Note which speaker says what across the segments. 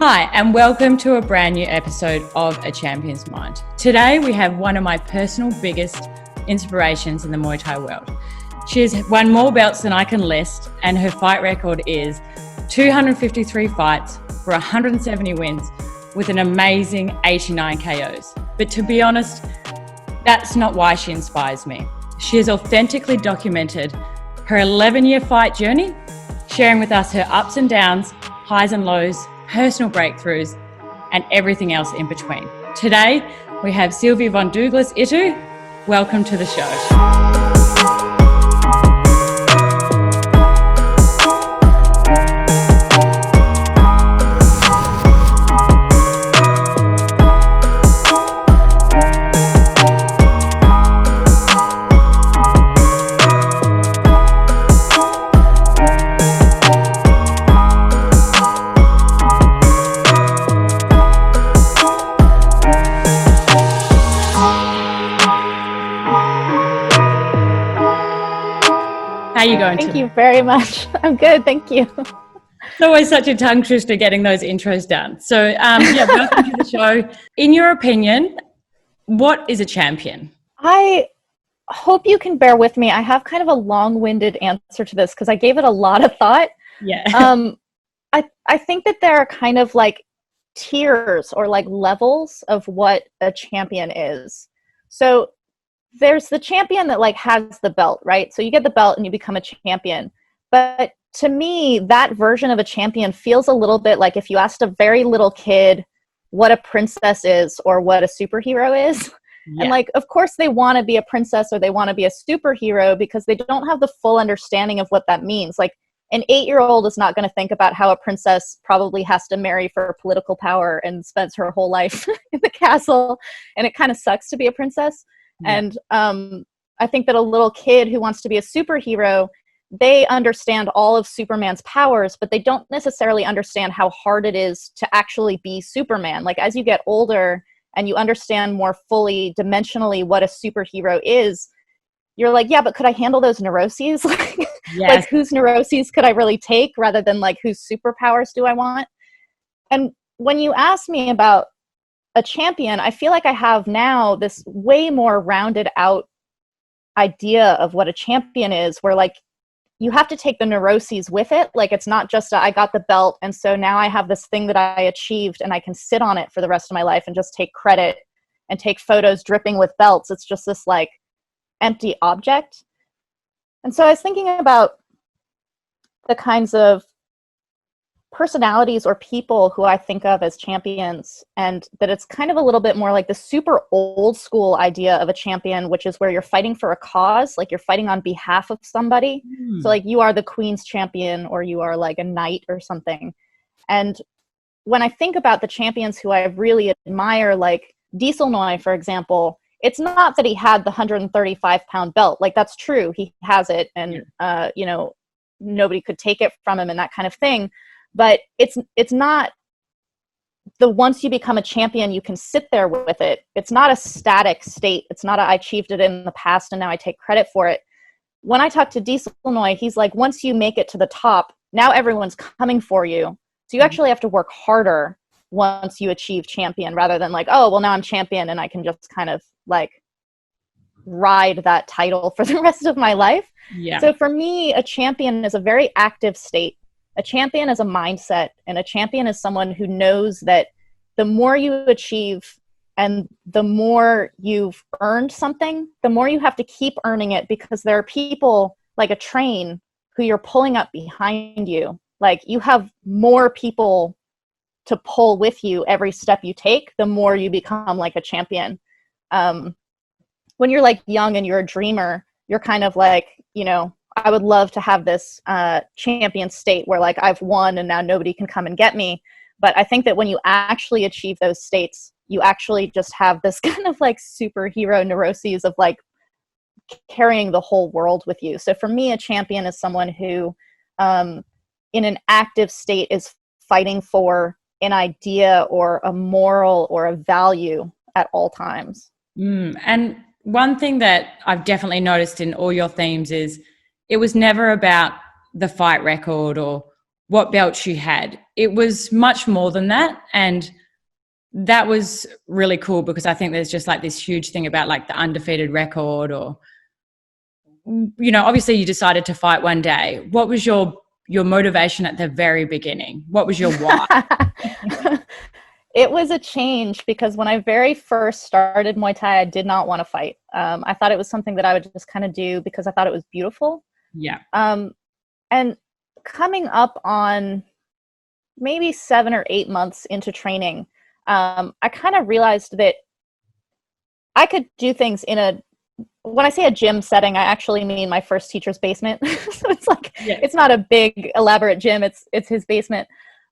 Speaker 1: Hi, and welcome to a brand new episode of A Champion's Mind. Today, we have one of my personal biggest inspirations in the Muay Thai world. She's won more belts than I can list, and her fight record is 253 fights for 170 wins with an amazing 89 KOs. But to be honest, that's not why she inspires me. She has authentically documented her 11-year fight journey, sharing with us her ups and downs, highs and lows, personal breakthroughs, and everything else in between. Today, we have Sylvie von Duuglas-Ittu. Welcome to the show. How are you going?
Speaker 2: Thank you very much. I'm good. Thank you.
Speaker 1: It's always such a tongue twister getting those intros down. So, welcome to the show. In your opinion, what is a champion?
Speaker 2: I hope you can bear with me. I have kind of a long-winded answer to this because I gave it a lot of thought.
Speaker 1: Yeah.
Speaker 2: I think that there are kind of like tiers or like levels of what a champion is. So there's the champion that like has the belt, right? So you get the belt and you become a champion. But to me, that version of a champion feels a little bit like if you asked a very little kid what a princess is or what a superhero is. Yeah. And like, of course they want to be a princess or they want to be a superhero because they don't have the full understanding of what that means. Like an 8-year-old is not going to think about how a princess probably has to marry for political power and spends her whole life in the castle. And it kind of sucks to be a princess. Yeah. And I think that a little kid who wants to be a superhero, they understand all of Superman's powers, but they don't necessarily understand how hard it is to actually be Superman. Like as you get older and you understand more fully dimensionally what a superhero is, you're like, yeah, but could I handle those neuroses? Yes. Like whose neuroses could I really take rather than like whose superpowers do I want? And when you ask me about a champion, I feel like I have now this way more rounded out idea of what a champion is, where like you have to take the neuroses with it. Like it's not just I got the belt and so now I have this thing that I achieved and I can sit on it for the rest of my life and just take credit and take photos dripping with belts. It's just this like empty object. And so I was thinking about the kinds of personalities or people who I think of as champions, and that it's kind of a little bit more like the super old school idea of a champion, which is where you're fighting for a cause, like you're fighting on behalf of somebody. So like you are the Queen's champion or you are like a knight or something. And when I think about the champions who I really admire, like Dieselnoy, for example, it's not that he had the 135-pound belt. Like that's true. He has it and, nobody could take it from him and that kind of thing. But it's not the once you become a champion, you can sit there with it. It's not a static state. It's not I achieved it in the past and now I take credit for it. When I talk to Dieselnoy, he's like, once you make it to the top, now everyone's coming for you. So you actually have to work harder once you achieve champion rather than like, oh, well, now I'm champion and I can just kind of like ride that title for the rest of my life. Yeah. So for me, a champion is a very active state. A champion is a mindset, and a champion is someone who knows that the more you achieve and the more you've earned something, the more you have to keep earning it because there are people like a train who you're pulling up behind you. Like you have more people to pull with you every step you take, the more you become like a champion. When you're like young and you're a dreamer, you're kind of like, I would love to have this champion state where like I've won and now nobody can come and get me. But I think that when you actually achieve those states, you actually just have this kind of like superhero neuroses of like carrying the whole world with you. So for me, a champion is someone who in an active state is fighting for an idea or a moral or a value at all times.
Speaker 1: And one thing that I've definitely noticed in all your themes is it was never about the fight record or what belts you had. It was much more than that. And that was really cool because I think there's just like this huge thing about like the undefeated record or, you know, obviously you decided to fight one day. What was your motivation at the very beginning? What was your why?
Speaker 2: It was a change because when I very first started Muay Thai, I did not want to fight. I thought it was something that I would just kind of do because I thought it was beautiful.
Speaker 1: Yeah.
Speaker 2: And coming up on maybe 7 or 8 months into training, I kind of realized that I could do things when I say a gym setting, I actually mean my first teacher's basement. So it's like, It's not a big elaborate gym. It's his basement.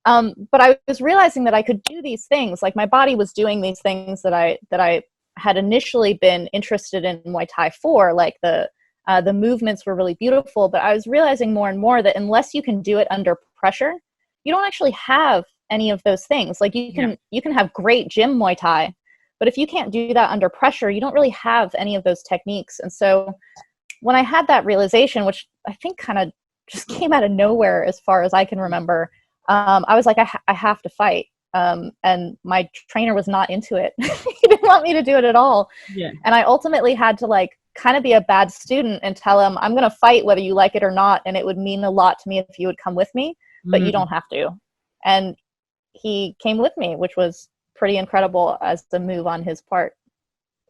Speaker 2: But I was realizing that I could do these things. Like my body was doing these things that I had initially been interested in Muay Thai for, like the movements were really beautiful, but I was realizing more and more that unless you can do it under pressure, you don't actually have any of those things. Like you can have great gym Muay Thai, but if you can't do that under pressure, you don't really have any of those techniques. And so when I had that realization, which I think kind of just came out of nowhere as far as I can remember, I was like, I have to fight. And my trainer was not into it. He didn't want me to do it at all. Yeah. And I ultimately had to like kind of be a bad student and tell him, I'm going to fight whether you like it or not. And it would mean a lot to me if you would come with me, but you don't have to. And he came with me, which was pretty incredible as a move on his part.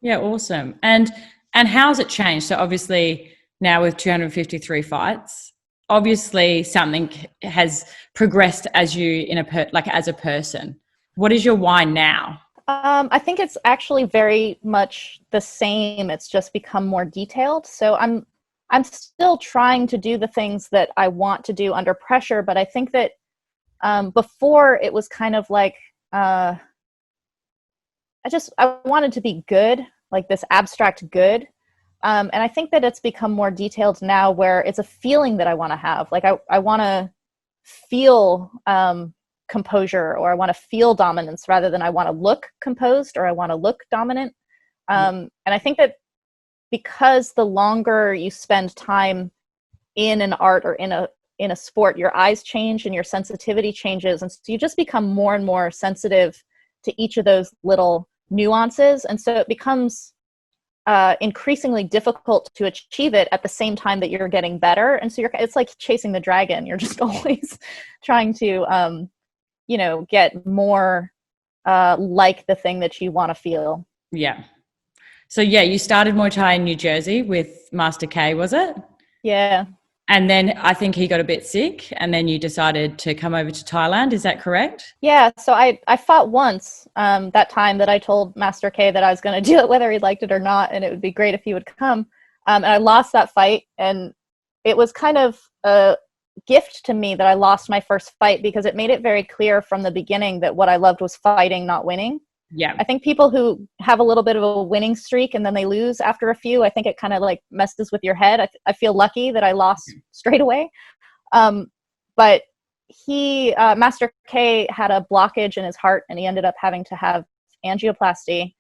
Speaker 1: Yeah. Awesome. And how's it changed? So obviously now with 253 fights, obviously something has progressed as you as a person. What is your why now?
Speaker 2: I think it's actually very much the same. It's just become more detailed. So I'm still trying to do the things that I want to do under pressure, but I think that before it was kind of like I wanted to be good, like this abstract good. And I think that it's become more detailed now where it's a feeling that I want to have. Like I want to feel composure, or I want to feel dominance rather than I want to look composed or I want to look dominant. And I think that because the longer you spend time in an art or in a sport, your eyes change and your sensitivity changes. And so you just become more and more sensitive to each of those little nuances. And so it becomes increasingly difficult to achieve it at the same time that you're getting better. And so it's like chasing the dragon. You're just always trying to, get more like the thing that you want to feel.
Speaker 1: Yeah. So you started Muay Thai in New Jersey with Master K, was it?
Speaker 2: Yeah.
Speaker 1: And then I think he got a bit sick and then you decided to come over to Thailand. Is that correct?
Speaker 2: Yeah. So I fought once that time that I told Master K that I was going to do it whether he liked it or not, and it would be great if he would come. And I lost that fight, and it was kind of a gift to me that I lost my first fight because it made it very clear from the beginning that what I loved was fighting, not winning.
Speaker 1: Yeah.
Speaker 2: I think people who have a little bit of a winning streak and then they lose after a few, I think it kind of like messes with your head. I feel lucky that I lost straight away. But Master K had a blockage in his heart and he ended up having to have angioplasty.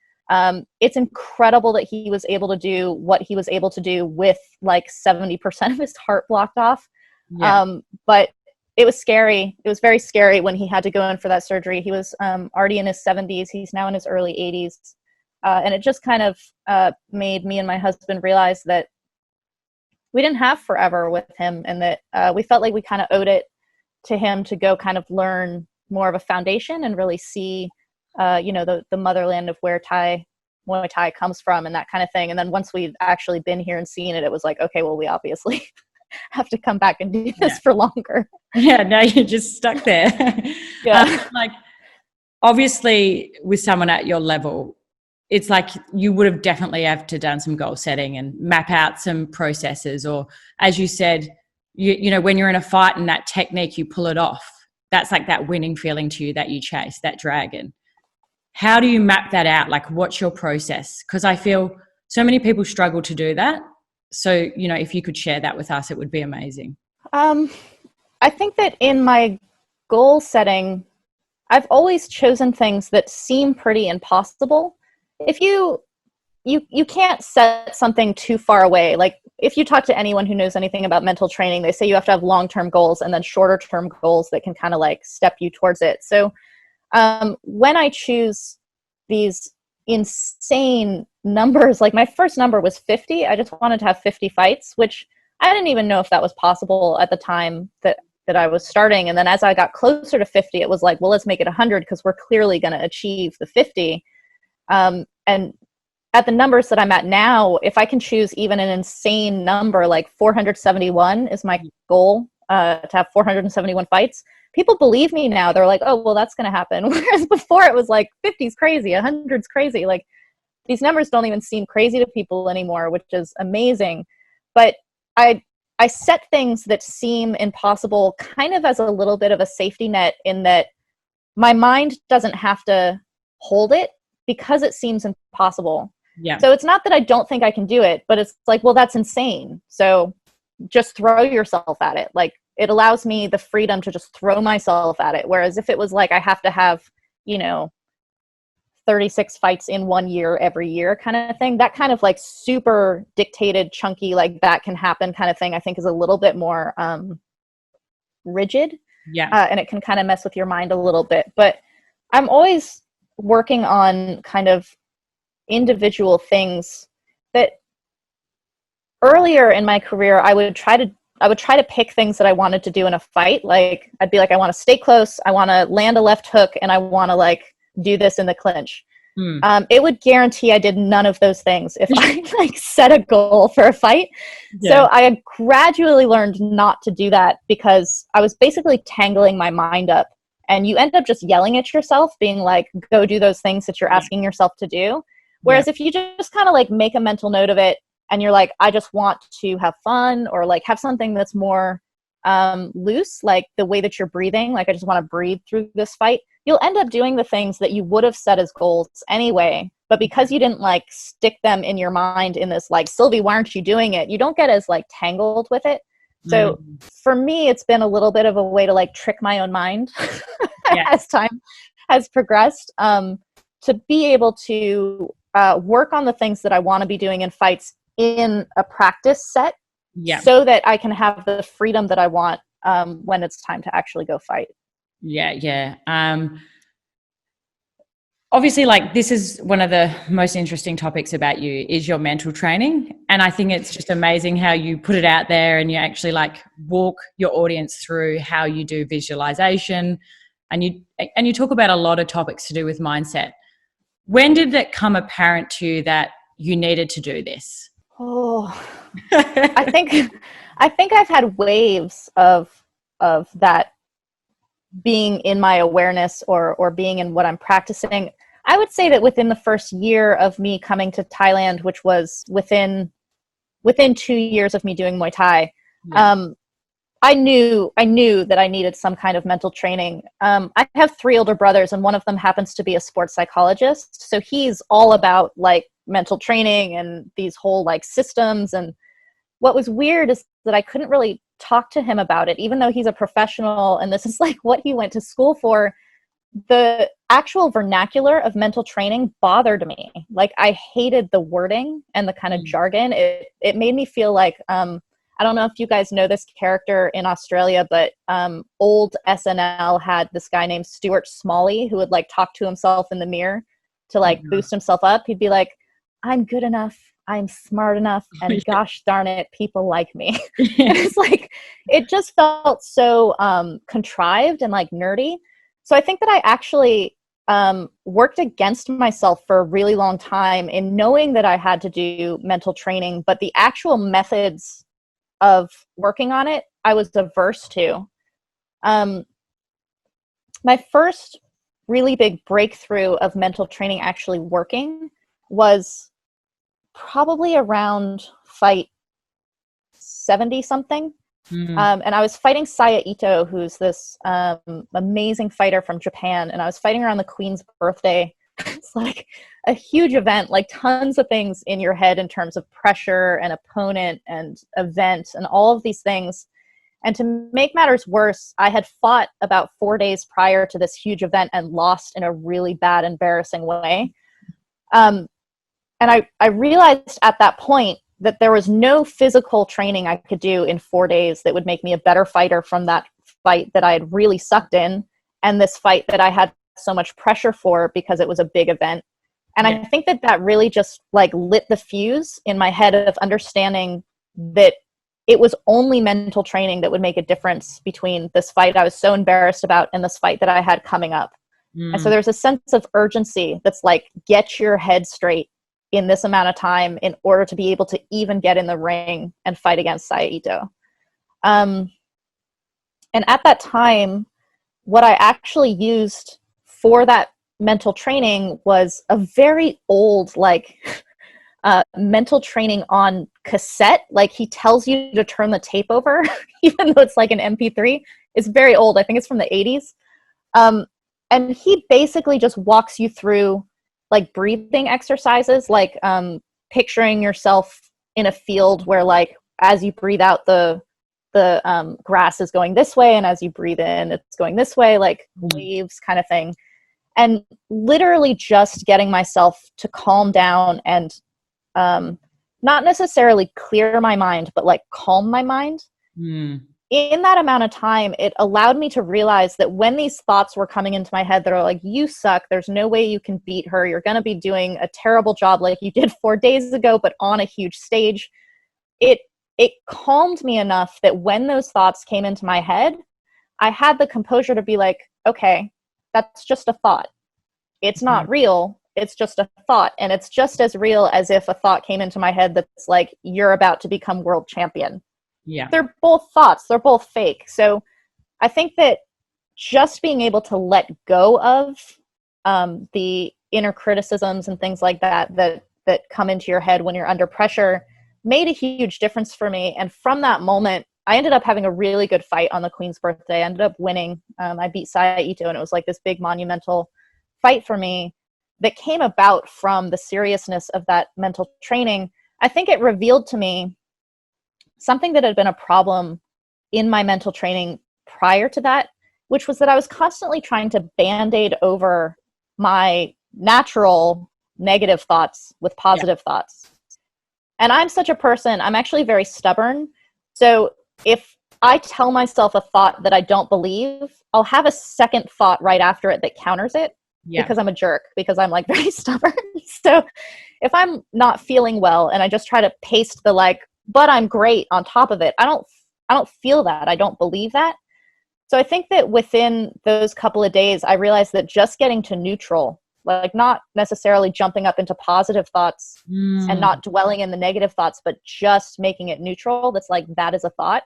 Speaker 2: It's incredible that he was able to do what he was able to do with like 70% of his heart blocked off. Yeah. But it was scary. It was very scary when he had to go in for that surgery. He was already in his 70s. He's now in his early 80s. And it just kind of made me and my husband realize that we didn't have forever with him, and that we felt like we kind of owed it to him to go kind of learn more of a foundation and really see, the motherland of where Muay Thai comes from and that kind of thing. And then once we've actually been here and seen it, it was like, okay, well, we obviously have to come back and do this for longer.
Speaker 1: Yeah, now you're just stuck there. Yeah. Obviously with someone at your level, it's like you would have definitely have to done some goal setting and map out some processes, or as you said, you know, when you're in a fight and that technique, you pull it off. That's like that winning feeling to you that you chase, that dragon. How do you map that out? Like, what's your process? Because I feel so many people struggle to do that. So, you know, if you could share that with us, it would be amazing.
Speaker 2: I think that in my goal setting, I've always chosen things that seem pretty impossible. If you you can't set something too far away. Like if you talk to anyone who knows anything about mental training, they say you have to have long-term goals and then shorter-term goals that can kind of like step you towards it. So when I choose these insane numbers, like my first number was 50. I just wanted to have 50 fights, which I didn't even know if that was possible at the time that I was starting. And then as I got closer to 50, it was like, well, let's make it 100 because we're clearly going to achieve the 50. And at the numbers that I'm at now, if I can choose even an insane number, like 471 is my goal, to have 471 fights, people believe me now. They're like, oh, well, that's going to happen. Whereas before it was like 50 is crazy, 100's crazy. Like these numbers don't even seem crazy to people anymore, which is amazing. But I set things that seem impossible kind of as a little bit of a safety net, in that my mind doesn't have to hold it because it seems impossible.
Speaker 1: Yeah.
Speaker 2: So it's not that I don't think I can do it, but it's like, well, that's insane. So just throw yourself at it. Like it allows me the freedom to just throw myself at it. Whereas if it was like, I have to have, 36 fights in 1 year, every year kind of thing, that kind of like super dictated, chunky, like that can happen kind of thing, I think is a little bit more rigid.
Speaker 1: Yeah.
Speaker 2: And it can kind of mess with your mind a little bit. But I'm always working on kind of individual things that earlier in my career, I would try to pick things that I wanted to do in a fight. Like I'd be like, I want to stay close. I want to land a left hook, and I want to like do this in the clinch. It would guarantee I did none of those things if I like set a goal for a fight. Yeah. So I had gradually learned not to do that because I was basically tangling my mind up, and you end up just yelling at yourself, being like, go do those things that you're asking yourself to do. Whereas if you just kind of like make a mental note of it, and you're like, I just want to have fun, or like have something that's more loose, like the way that you're breathing, like I just want to breathe through this fight, you'll end up doing the things that you would have set as goals anyway. But because you didn't like stick them in your mind in this like, Sylvie, why aren't you doing it? You don't get as like tangled with it. So for me, it's been a little bit of a way to like trick my own mind as time has progressed, to be able to work on the things that I want to be doing in fights in a practice set, so that I can have the freedom that I want when it's time to actually go fight.
Speaker 1: Yeah. Obviously, like this is one of the most interesting topics about you is your mental training. And I think it's just amazing how you put it out there and you actually like walk your audience through how you do visualization, and you talk about a lot of topics to do with mindset. When did it come apparent to you that you needed to do this?
Speaker 2: Oh, I think I've had waves of that being in my awareness or being in what I'm practicing. I would say that within the first year of me coming to Thailand, which was within 2 years of me doing Muay Thai, I knew that I needed some kind of mental training. I have 3 older brothers, and one of them happens to be a sports psychologist. So he's all about like mental training and these whole like systems. And what was weird is that I couldn't really talk to him about it, even though he's a professional and this is like what he went to school for. The actual vernacular of mental training bothered me. Like I hated the wording and the kind of jargon. It made me feel like, I don't know if you guys know this character in Australia, but old SNL had this guy named Stuart Smalley who would like talk to himself in the mirror to like boost himself up. He'd be like, I'm good enough, I'm smart enough, and gosh darn it, people like me. It's like, it just felt so contrived and like nerdy. So I think that I actually worked against myself for a really long time in knowing that I had to do mental training, but the actual methods of working on it, I was averse to. My first really big breakthrough of mental training actually working was probably around fight 70 something. And I was fighting Saya Ito, who's this amazing fighter from Japan. And I was fighting her on the Queen's birthday. It's like a huge event, like tons of things in your head in terms of pressure and opponent and event and all of these things. And to make matters worse, I had fought about 4 days prior to this huge event and lost in a really bad, embarrassing way. I realized at that point that there was no physical training I could do in 4 days that would make me a better fighter from that fight that I had really sucked in, and this fight that I had so much pressure for because it was a big event. And I think that that really just like lit the fuse in my head of understanding that it was only mental training that would make a difference between this fight I was so embarrassed about and this fight that I had coming up. And so there's a sense of urgency that's like, get your head straight in this amount of time in order to be able to even get in the ring and fight against Saito. And at that time, what I actually used for that mental training was a very old, like, mental training on cassette. Like, he tells you to turn the tape over, even though it's like an MP3. It's very old. I think it's from the 80s. And he basically just walks you through like breathing exercises, like picturing yourself in a field where, like, as you breathe out, the grass is going this way, and as you breathe in, it's going this way, like waves kind of thing. And literally just getting myself to calm down and not necessarily clear my mind, but like calm my mind. In that amount of time, it allowed me to realize that when these thoughts were coming into my head that are like, you suck, there's no way you can beat her, you're going to be doing a terrible job like you did 4 days ago, but on a huge stage, it calmed me enough that when those thoughts came into my head, I had the composure to be like, okay, that's just a thought. It's not real. It's just a thought. And it's just as real as if a thought came into my head that's like, you're about to become world champion. Yeah. They're both thoughts. They're both fake. So I think that just being able to let go of the inner criticisms and things like that come into your head when you're under pressure made a huge difference for me. And from that moment, I ended up having a really good fight on the Queen's birthday. I ended up winning. I beat Saito, and it was like this big monumental fight for me that came about from the seriousness of that mental training. I think it revealed to me something that had been a problem in my mental training prior to that, which was that I was constantly trying to band-aid over my natural negative thoughts with positive thoughts. And I'm such a person, I'm actually very stubborn. So if I tell myself a thought that I don't believe, I'll have a second thought right after it that counters it, because I'm a jerk, because I'm like very stubborn. So if I'm not feeling well and I just try to paste the like, but I'm great on top of it, I don't feel that. I don't believe that. So I think that within those couple of days, I realized that just getting to neutral, like not necessarily jumping up into positive thoughts and not dwelling in the negative thoughts, but just making it neutral. That's like, that is a thought,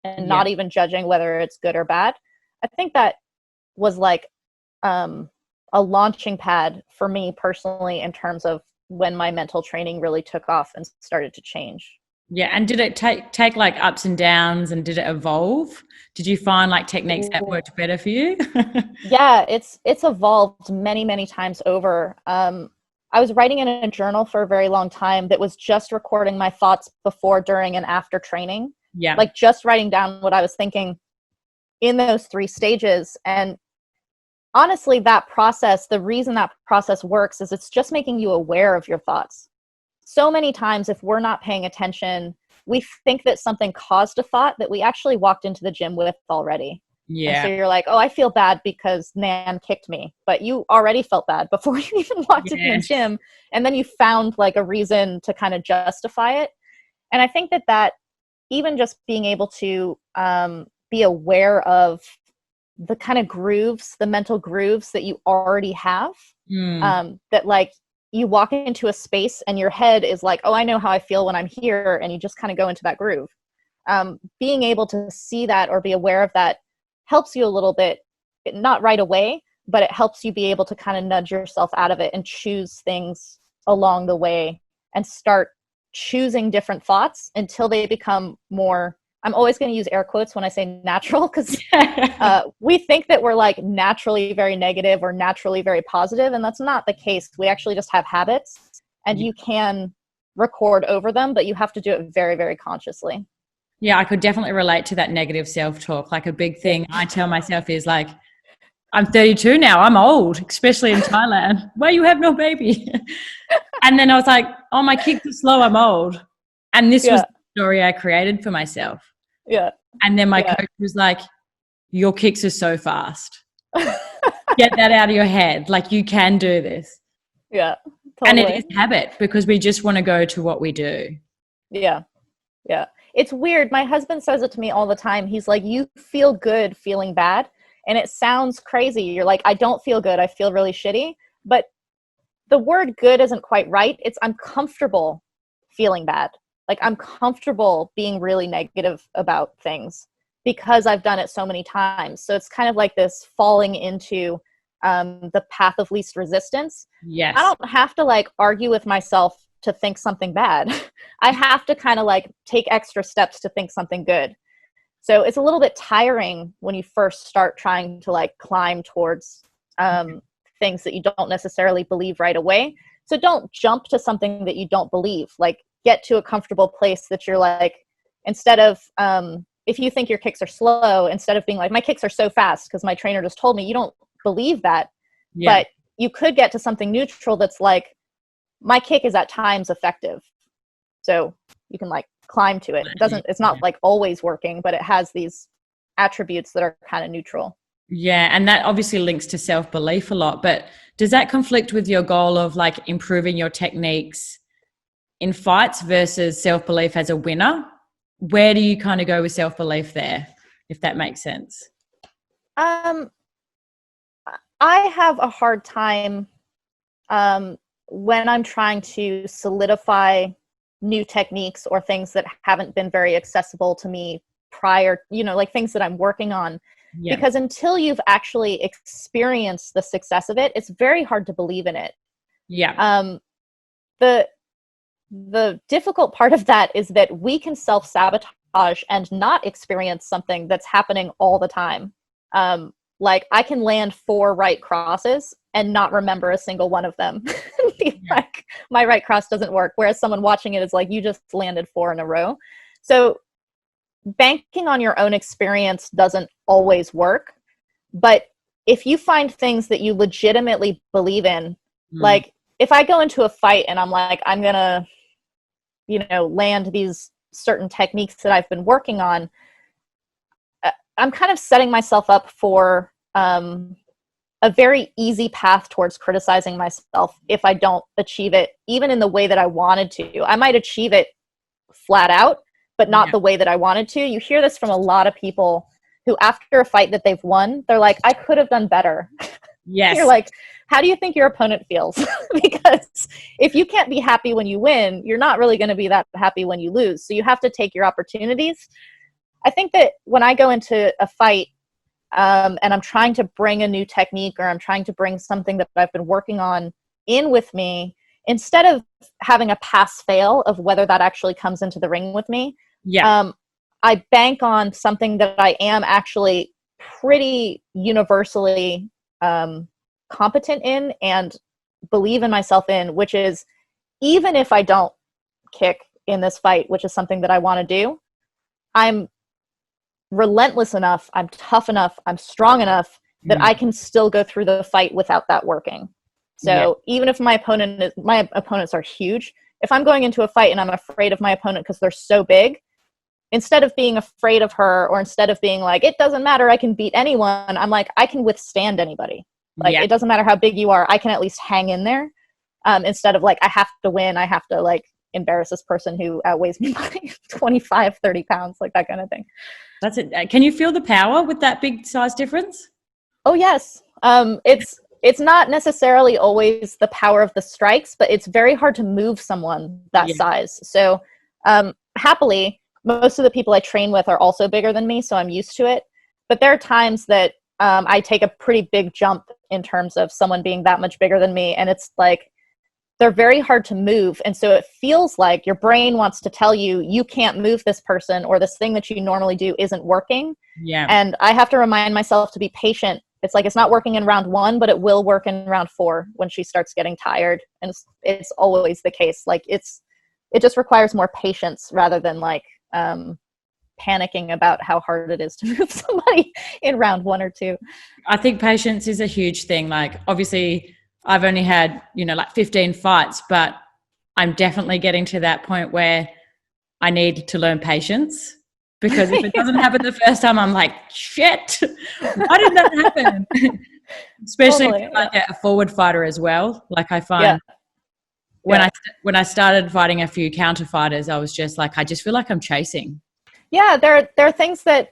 Speaker 2: and not even judging whether it's good or bad. I think that was like a launching pad for me personally in terms of when my mental training really took off and started to change.
Speaker 1: Yeah. And did it take like ups and downs, and did it evolve? Did you find like techniques that worked better for you?
Speaker 2: Yeah, it's evolved many, many times over. I was writing in a journal for a very long time that was just recording my thoughts before, during, and after training. Yeah. Like just writing down what I was thinking in those 3 stages. And honestly, that process, the reason that process works is it's just making you aware of your thoughts. So many times, if we're not paying attention, we think that something caused a thought that we actually walked into the gym with already. Yeah. And so you're like, oh, I feel bad because Nan kicked me. But you already felt bad before you even walked in the gym. And then you found like a reason to kind of justify it. And I think that even just being able to be aware of the kind of grooves, the mental grooves that you already have, that like, you walk into a space and your head is like, oh, I know how I feel when I'm here. And you just kind of go into that groove. Being able to see that or be aware of that helps you a little bit, not right away, but it helps you be able to kind of nudge yourself out of it and choose things along the way and start choosing different thoughts until they become more, I'm always going to use air quotes when I say natural, because we think that we're like naturally very negative or naturally very positive, and that's not the case. We actually just have habits, and you can record over them, but you have to do it very, very consciously. Yeah,
Speaker 1: I could definitely relate to that negative self-talk. Like a big thing I tell myself is like, I'm 32 now. I'm old, especially in Thailand, where you have no baby. And then I was like, oh, my kicks are slow. I'm old. And this was the story I created for myself.
Speaker 2: Yeah.
Speaker 1: And then my coach was like, your kicks are so fast. Get that out of your head. Like, you can do this.
Speaker 2: Yeah. Totally.
Speaker 1: And it is habit, because we just want to go to what we do.
Speaker 2: Yeah. Yeah. It's weird. My husband says it to me all the time. He's like, you feel good feeling bad. And it sounds crazy. You're like, I don't feel good. I feel really shitty. But the word good isn't quite right. It's I'm comfortable feeling bad. Like, I'm comfortable being really negative about things because I've done it so many times. So it's kind of like this falling into the path of least resistance.
Speaker 1: Yes.
Speaker 2: I don't have to like argue with myself to think something bad. I have to kind of like take extra steps to think something good. So it's a little bit tiring when you first start trying to like climb towards things that you don't necessarily believe right away. So don't jump to something that you don't believe. Like, get to a comfortable place that you're like, instead of, if you think your kicks are slow, instead of being like, my kicks are so fast because my trainer just told me, you don't believe that. Yeah. But you could get to something neutral that's like, my kick is at times effective. So you can like climb to it. It's not like always working, but it has these attributes that are kind of neutral.
Speaker 1: Yeah. And that obviously links to self-belief a lot, but does that conflict with your goal of like improving your techniques in fights versus self-belief as a winner? Where do you kind of go with self-belief there, if that makes sense?
Speaker 2: I have a hard time when I'm trying to solidify new techniques or things that haven't been very accessible to me prior, like things that I'm working on. Yeah. Because until you've actually experienced the success of it, it's very hard to believe in it.
Speaker 1: Yeah.
Speaker 2: The difficult part of that is that we can self-sabotage and not experience something that's happening all the time. Like, I can land 4 right crosses and not remember a single one of them. Like, my right cross doesn't work. Whereas someone watching it is like, you just landed 4 in a row. So banking on your own experience doesn't always work. But if you find things that you legitimately believe in, like if I go into a fight and I'm like, I'm going to, land these certain techniques that I've been working on, I'm kind of setting myself up for a very easy path towards criticizing myself if I don't achieve it, even in the way that I wanted to. I might achieve it flat out, but not the way that I wanted to. You hear this from a lot of people who, after a fight that they've won, they're like, I could have done better.
Speaker 1: Yes.
Speaker 2: You're like, how do you think your opponent feels? Because if you can't be happy when you win, you're not really going to be that happy when you lose. So you have to take your opportunities. I think that when I go into a fight and I'm trying to bring a new technique, or I'm trying to bring something that I've been working on in with me, instead of having a pass-fail of whether that actually comes into the ring with me, I bank on something that I am actually pretty universally competent in and believe in myself in, which is, even if I don't kick in this fight, which is something that I want to do, I'm relentless enough, I'm tough enough, I'm strong enough that I can still go through the fight without that working. So even if my opponents are huge, if I'm going into a fight and I'm afraid of my opponent because they're so big, instead of being afraid of her, or instead of being like, it doesn't matter, I can beat anyone, I'm like, I can withstand anybody. Like, it doesn't matter how big you are, I can at least hang in there. Instead of like, I have to win, I have to like embarrass this person who outweighs me by 25, 30 pounds, like that kind of thing.
Speaker 1: That's it. Can you feel the power with that big size difference?
Speaker 2: Oh, yes. It's not necessarily always the power of the strikes, but it's very hard to move someone that size. So happily, most of the people I train with are also bigger than me, so I'm used to it. But there are times that I take a pretty big jump in terms of someone being that much bigger than me, and it's like, they're very hard to move. And so it feels like your brain wants to tell you, you can't move this person, or this thing that you normally do isn't working. Yeah. And I have to remind myself to be patient. It's like, it's not working in round 1, but it will work in round 4 when she starts getting tired. And it's always the case. Like, it just requires more patience rather than like, panicking about how hard it is to move somebody in round 1 or 2.
Speaker 1: I think patience is a huge thing. Like, obviously I've only had, like 15 fights, but I'm definitely getting to that point where I need to learn patience, because if it doesn't happen the first time, I'm like, shit, why did that happen? Especially
Speaker 2: Totally,
Speaker 1: if you're like a forward fighter as well. Like, I find when I started fighting a few counter fighters, I was just like, I just feel like I'm chasing.
Speaker 2: Yeah, there are things that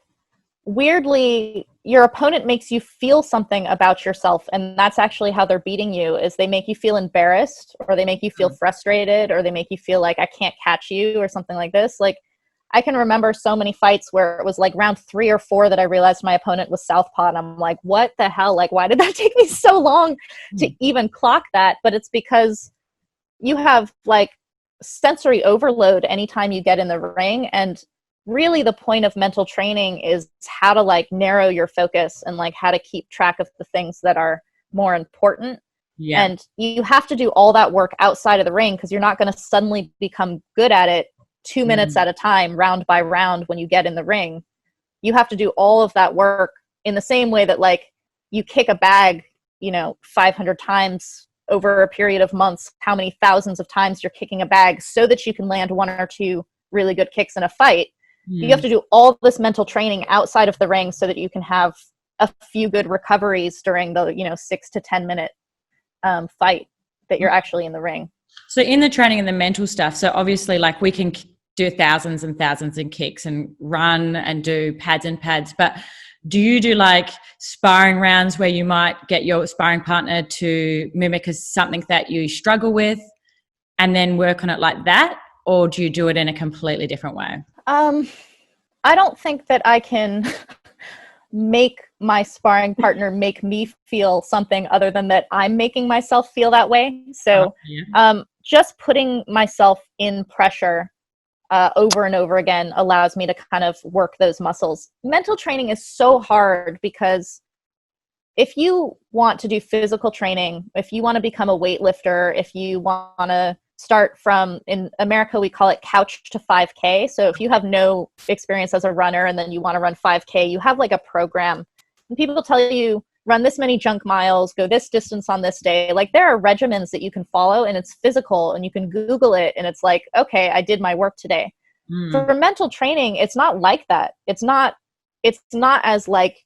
Speaker 2: weirdly your opponent makes you feel something about yourself, and that's actually how they're beating you, is they make you feel embarrassed, or they make you feel frustrated, or they make you feel like I can't catch you or something like this. Like, I can remember so many fights where it was like round 3 or 4 that I realized my opponent was southpaw, and I'm like, what the hell? Like, why did that take me so long to even clock that? But it's because you have like sensory overload anytime you get in the ring, and really the point of mental training is how to like narrow your focus and like how to keep track of the things that are more important. Yeah. And you have to do all that work outside of the ring, because you're not going to suddenly become good at it 2 minutes at a time, round by round. When you get in the ring, you have to do all of that work in the same way that like you kick a bag, 500 times over a period of months, how many thousands of times you're kicking a bag so that you can land 1 or 2 really good kicks in a fight. You have to do all this mental training outside of the ring so that you can have a few good recoveries during the 6 to 10 minute fight that you're actually in the ring.
Speaker 1: So in the training and the mental stuff, so obviously like we can do thousands and thousands of kicks and run and do pads and pads, but do you do like sparring rounds where you might get your sparring partner to mimic something that you struggle with and then work on it like that? Or do you do it in a completely different way?
Speaker 2: I don't think that I can make my sparring partner make me feel something other than that I'm making myself feel that way. So just putting myself in pressure over and over again allows me to kind of work those muscles. Mental training is so hard, because if you want to do physical training, if you want to become a weightlifter, if you want to start from, in America, we call it couch to 5K. So if you have no experience as a runner and then you want to run 5K, you have like a program. And people tell you, run this many junk miles, go this distance on this day. Like, there are regimens that you can follow, and it's physical, and you can Google it, and it's like, okay, I did my work today. For mental training, it's not like that. It's not as like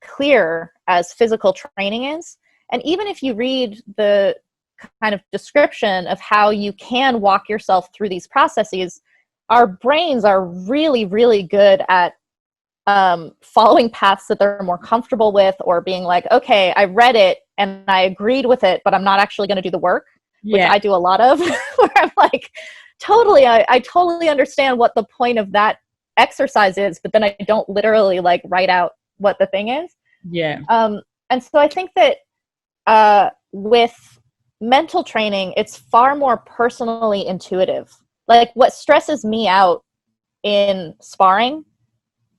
Speaker 2: clear as physical training is. And even if you read the kind of description of how you can walk yourself through these processes, our brains are really, really good at following paths that they're more comfortable with, or being like, okay, I read it and I agreed with it, but I'm not actually going to do the work, which I do a lot of, where I'm like, I totally understand what the point of that exercise is, but then I don't literally like write out what the thing is. Yeah. And so I think that with mental training, it's far more personally intuitive. Like, what stresses me out in sparring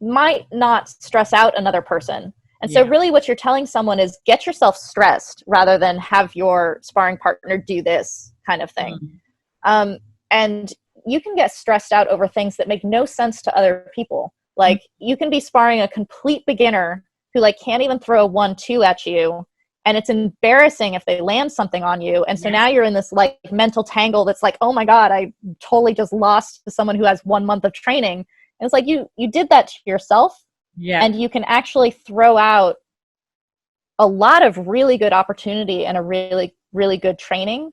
Speaker 2: might not stress out another person. And so really what you're telling someone is get yourself stressed rather than have your sparring partner do this kind of thing. And you can get stressed out over things that make no sense to other people. Like, you can be sparring a complete beginner who like can't even throw a 1-2 at you, and it's embarrassing if they land something on you. And so now you're in this like mental tangle that's like, oh my God, I totally just lost to someone who has 1 month of training. And it's like, you did that to yourself. And you can actually throw out a lot of really good opportunity and a really, really good training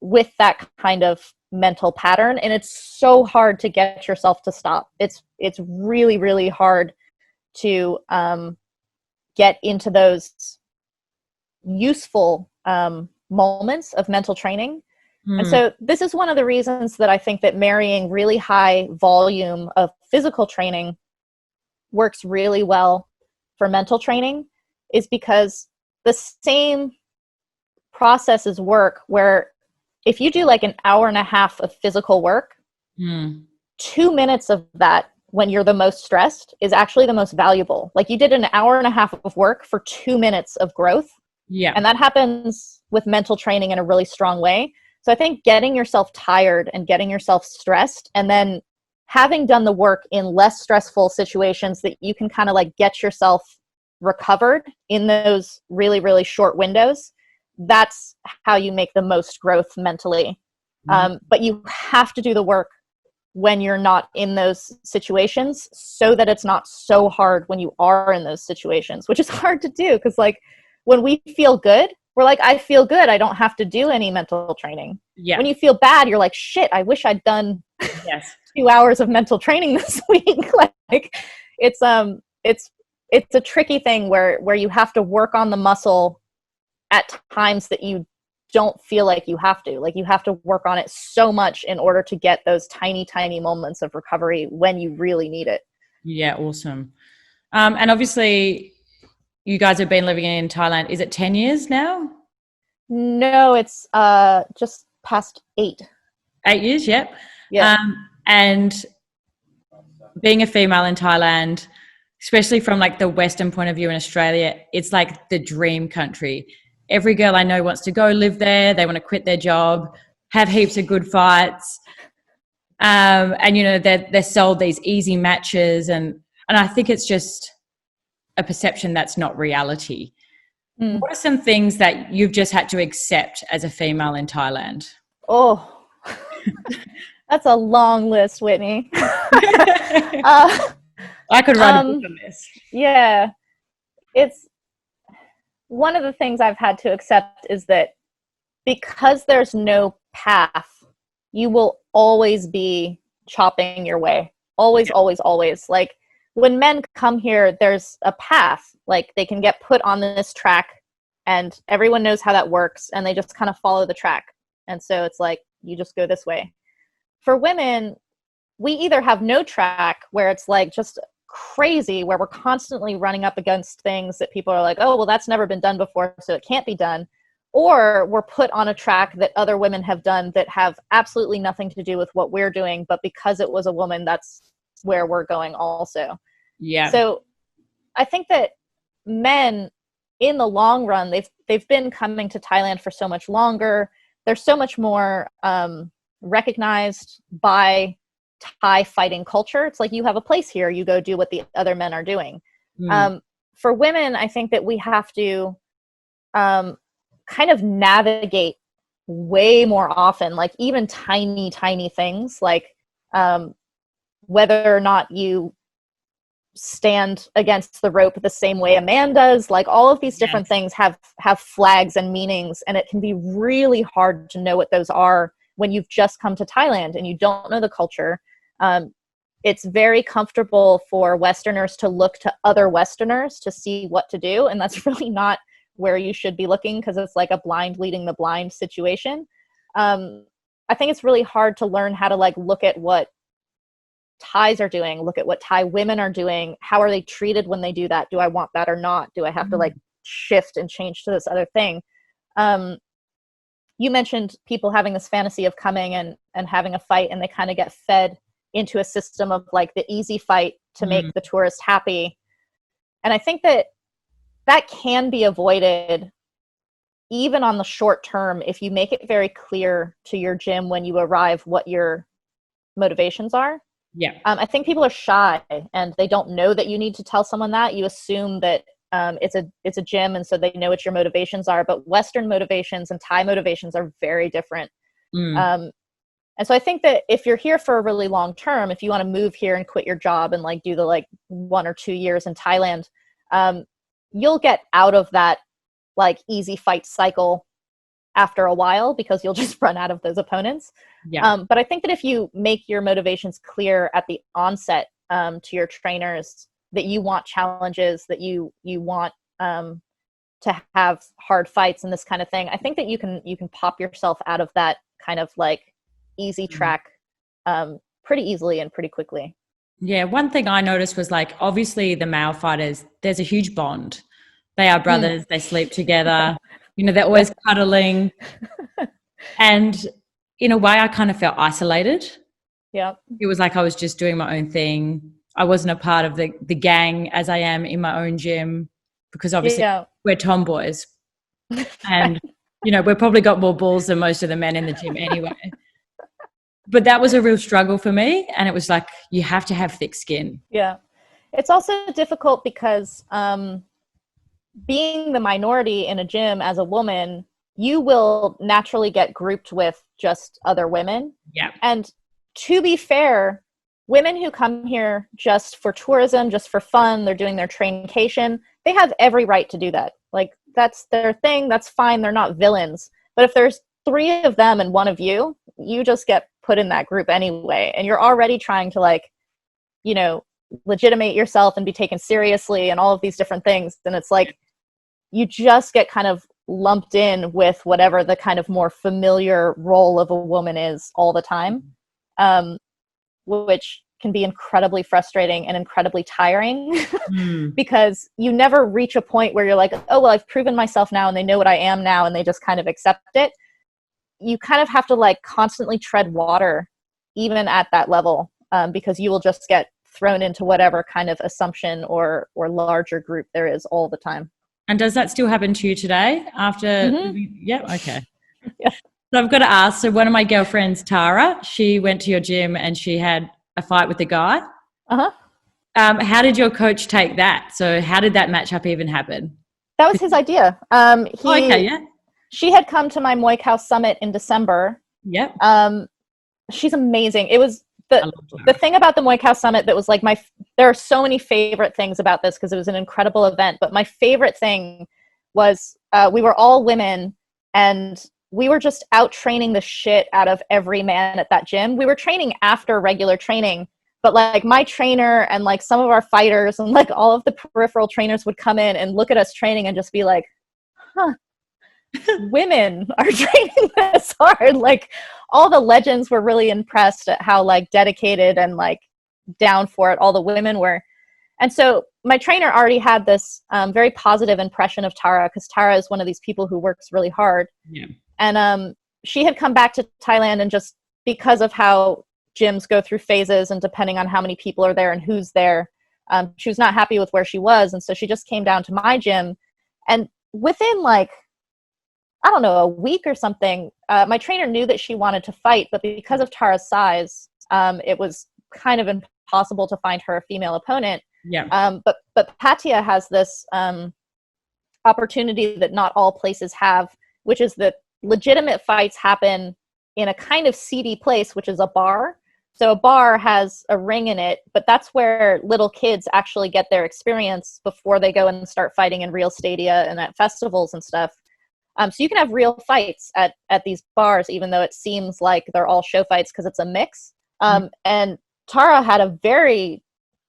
Speaker 2: with that kind of mental pattern. And it's so hard to get yourself to stop. It's really, really hard to get into those useful moments of mental training. And so this is one of the reasons that I think that marrying really high volume of physical training works really well for mental training, is because the same processes work where if you do like an hour and a half of physical work, 2 minutes of that when you're the most stressed is actually the most valuable. Like, you did an hour and a half of work for 2 minutes of growth. And that happens with mental training in a really strong way. So I think getting yourself tired and getting yourself stressed and then having done the work in less stressful situations that you can kind of like get yourself recovered in those really, really short windows, that's how you make the most growth mentally. But you have to do the work when you're not in those situations so that it's not so hard when you are in those situations, which is hard to do because like when we feel good, we're like, I feel good. I don't have to do any mental training.
Speaker 1: Yeah.
Speaker 2: When you feel bad, you're like, shit, I wish I'd done 2 hours of mental training this week. Like it's a tricky thing where you have to work on the muscle at times that you don't feel like you have to. Like you have to work on it so much in order to get those tiny, tiny moments of recovery when you really need it.
Speaker 1: Yeah, awesome. And obviously you guys have been living in Thailand. Is it 10 years now?
Speaker 2: No, it's just past 8.
Speaker 1: 8 years, yep.
Speaker 2: Yeah.
Speaker 1: And being a female in Thailand, especially from like the Western point of view in Australia, it's like the dream country. Every girl I know wants to go live there. They want to quit their job, have heaps of good fights. And, you know, they're sold these easy matches. And I think it's just a perception that's not reality. What are some things that you've just had to accept as a female in Thailand?
Speaker 2: Oh, that's a long list, Whitney.
Speaker 1: I could write a book on this.
Speaker 2: Yeah. It's one of the things I've had to accept is that because there's no path, you will always be chopping your way. Always, always, always. Like when men come here, there's a path. Like they can get put on this track and everyone knows how that works and they just kind of follow the track. And so it's like, you just go this way. For women, we either have no track where it's like just crazy, where we're constantly running up against things that people are like, oh, well, that's never been done before, so it can't be done. Or we're put on a track that other women have done that have absolutely nothing to do with what we're doing, but because it was a woman, that's where we're going also.
Speaker 1: Yeah.
Speaker 2: So I think that men in the long run, they've been coming to Thailand for so much longer. They're so much more recognized by Thai fighting culture. It's like you have a place here, you go do what the other men are doing. For women, I think that we have to kind of navigate way more often, like even tiny things, like whether or not you stand against the rope the same way a man does, like all of these different things have flags and meanings, and it can be really hard to know what those are when you've just come to Thailand and you don't know the culture. It's very comfortable for Westerners to look to other Westerners to see what to do. And that's really not where you should be looking, because it's like a blind leading the blind situation. I think it's really hard to learn how to like look at what Thais are doing, look at what Thai women are doing. How are they treated when they do that? Do I want that or not? Do I have to like shift and change to this other thing? You mentioned people having this fantasy of coming and having a fight, and they kind of get fed into a system of like the easy fight to make the tourist happy. And I think that can be avoided even on the short term if you make it very clear to your gym when you arrive what your motivations are.
Speaker 1: Yeah.
Speaker 2: I think people are shy and they don't know that you need to tell someone that. You assume that it's a gym, and so they know what your motivations are. But Western motivations and Thai motivations are very different. And so I think that if you're here for a really long term, if you want to move here and quit your job and like do the like 1 or 2 years in Thailand, you'll get out of that like easy fight cycle after a while, because you'll just run out of those opponents. But I think that if you make your motivations clear at the onset to your trainers, that you want challenges, that you want to have hard fights and this kind of thing, I think that you can pop yourself out of that kind of like easy track pretty easily and pretty quickly.
Speaker 1: Yeah, one thing I noticed was like, obviously the male fighters, there's a huge bond. They are brothers, they sleep together, you know, they're always cuddling. And in a way I kind of felt isolated.
Speaker 2: Yeah. It
Speaker 1: was like I was just doing my own thing. I wasn't a part of the gang as I am in my own gym, because obviously we're tomboys. And, you know, we've probably got more balls than most of the men in the gym anyway. But that was a real struggle for me. And it was like, you have to have thick skin.
Speaker 2: Yeah. It's also difficult because being the minority in a gym as a woman, you will naturally get grouped with just other women.
Speaker 1: Yeah.
Speaker 2: And to be fair, women who come here just for tourism, just for fun, they're doing their traincation, they have every right to do that. Like, that's their thing. That's fine. They're not villains. But if there's 3 of them and 1 of you, you just get put in that group anyway. And you're already trying to, like, you know, legitimate yourself and be taken seriously and all of these different things. And it's like, you just get kind of lumped in with whatever the kind of more familiar role of a woman is all the time, which can be incredibly frustrating and incredibly tiring because you never reach a point where you're like, oh, well, I've proven myself now and they know what I am now and they just kind of accept it. You kind of have to like constantly tread water even at that level because you will just get thrown into whatever kind of assumption or larger group there is all the time.
Speaker 1: And does that still happen to you today after?
Speaker 2: Mm-hmm.
Speaker 1: Yeah. Okay.
Speaker 2: Yeah.
Speaker 1: So I've got to ask, so one of my girlfriends, Tara, she went to your gym and she had a fight with a guy.
Speaker 2: Uh-huh.
Speaker 1: How did your coach take that? So how did that matchup even happen?
Speaker 2: That was his idea.
Speaker 1: Okay, yeah.
Speaker 2: She had come to my Muay Thai Summit in December.
Speaker 1: Yep.
Speaker 2: She's amazing. It was the thing about the Muay Thai Summit that was like there are so many favorite things about this because it was an incredible event. But my favorite thing was we were all women and we were just out training the shit out of every man at that gym. We were training after regular training, but like my trainer and like some of our fighters and like all of the peripheral trainers would come in and look at us training and just be like, huh, women are training this hard. Like all the legends were really impressed at how like dedicated and like down for it all the women were. And so my trainer already had this very positive impression of Tara because Tara is one of these people who works really hard.
Speaker 1: Yeah.
Speaker 2: And she had come back to Thailand and just because of how gyms go through phases and depending on how many people are there and who's there, she was not happy with where she was. And so she just came down to my gym. And within like, I don't know, a week or something, my trainer knew that she wanted to fight. But because of Tara's size, it was kind of impossible to find her a female opponent.
Speaker 1: Yeah.
Speaker 2: But Pattaya has this opportunity that not all places have, which is that legitimate fights happen in a kind of seedy place, which is a bar. So a bar has a ring in it, but that's where little kids actually get their experience before they go and start fighting in real stadia and at festivals and stuff. So you can have real fights at these bars, even though it seems like they're all show fights because it's a mix. And Tara had a very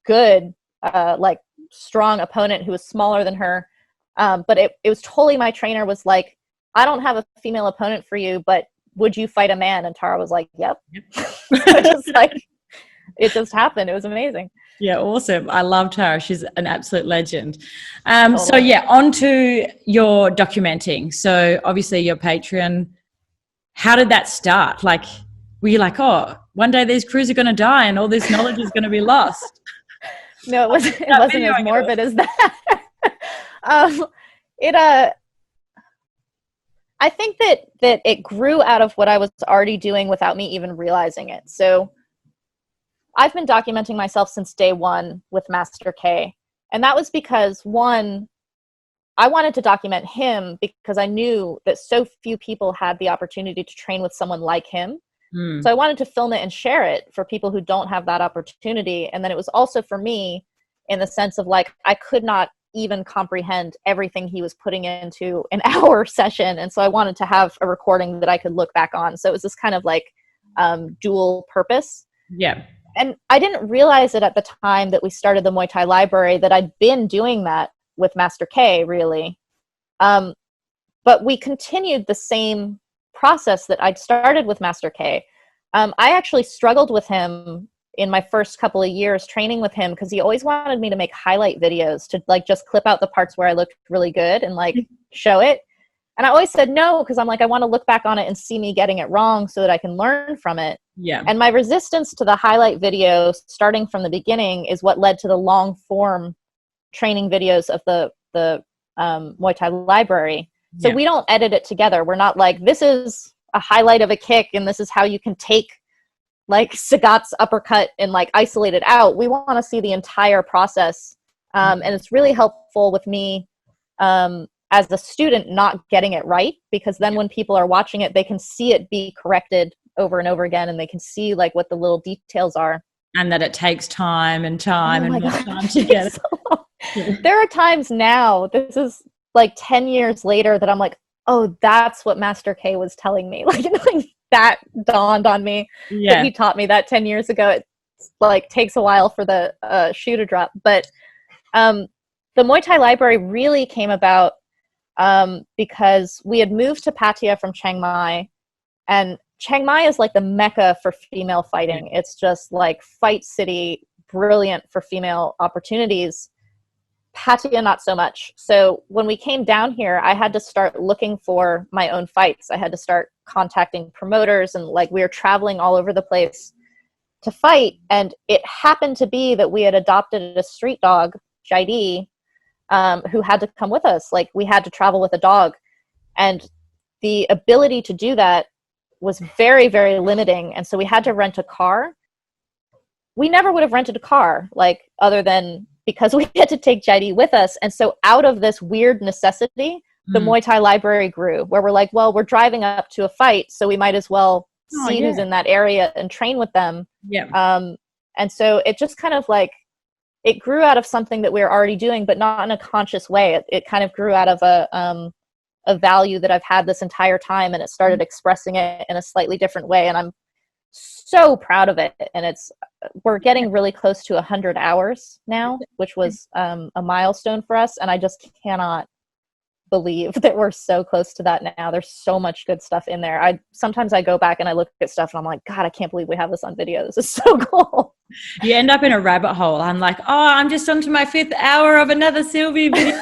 Speaker 2: good, like strong opponent who was smaller than her. But it was totally my trainer was like, I don't have a female opponent for you, but would you fight a man? And Tara was like, yep. It just happened. It was amazing.
Speaker 1: Yeah, awesome. I love Tara. She's an absolute legend.
Speaker 2: Totally.
Speaker 1: So yeah, on to your documenting. So obviously your Patreon, how did that start? Like, were you like, oh, one day these crews are going to die and all this knowledge is going to be lost?
Speaker 2: No, it wasn't as morbid as that. I think that it grew out of what I was already doing without me even realizing it. So I've been documenting myself since day one with Master K. And that was because, one, I wanted to document him because I knew that so few people had the opportunity to train with someone like him. So I wanted to film it and share it for people who don't have that opportunity. And then it was also for me in the sense of like, I could not even comprehend everything he was putting into an hour session. And so I wanted to have a recording that I could look back on. So it was this kind of like dual purpose.
Speaker 1: Yeah.
Speaker 2: And I didn't realize it at the time that we started the Muay Thai library that I'd been doing that with Master K, really. But we continued the same process that I'd started with Master K. I actually struggled with him in my first couple of years training with him because he always wanted me to make highlight videos to like just clip out the parts where I looked really good and like show it. And I always said no because I'm like, I want to look back on it and see me getting it wrong so that I can learn from it.
Speaker 1: Yeah.
Speaker 2: And my resistance to the highlight videos starting from the beginning is what led to the long form training videos of the Muay Thai library. So we don't edit it together. We're not like, this is a highlight of a kick and this is how you can take like Sagat's uppercut and like isolate it out. We want to see the entire process. And it's really helpful with me as a student not getting it right, because then when people are watching it, they can see it be corrected over and over again, and they can see like what the little details are.
Speaker 1: And that it takes time and time and more time to get it.
Speaker 2: So there are times now, this is like 10 years later, that I'm like, oh, that's what Master K was telling me. Like that dawned on me that he taught me that 10 years ago. It like takes a while for the shoe to drop. But the Muay Thai library really came about because we had moved to Pattaya from Chiang Mai, and Chiang Mai is like the mecca for female fighting. It's just like fight city, brilliant for female opportunities. Pattaya, not so much. So when we came down here, I had to start looking for my own fights. I had to start contacting promoters, and like we were traveling all over the place to fight. And it happened to be that we had adopted a street dog, Jaidi, who had to come with us. Like we had to travel with a dog. And the ability to do that was very, very limiting. And so we had to rent a car. We never would have rented a car, like other than because we had to take Jaidi with us. And so out of this weird necessity, the Muay Thai library grew, where we're like, well, we're driving up to a fight, so we might as well see who's in that area and train with them. And so it just kind of like, it grew out of something that we were already doing, but not in a conscious way. It kind of grew out of a value that I've had this entire time, and it started expressing it in a slightly different way. And I'm so proud of it. And we're getting really close to 100 hours now, which was a milestone for us. And I just cannot believe that we're so close to that now. There's so much good stuff in there. Sometimes I go back and I look at stuff and I'm like, God, I can't believe we have this on video. This is so cool.
Speaker 1: You end up in a rabbit hole. I'm like, oh, I'm just onto my 5th hour of another Sylvie video.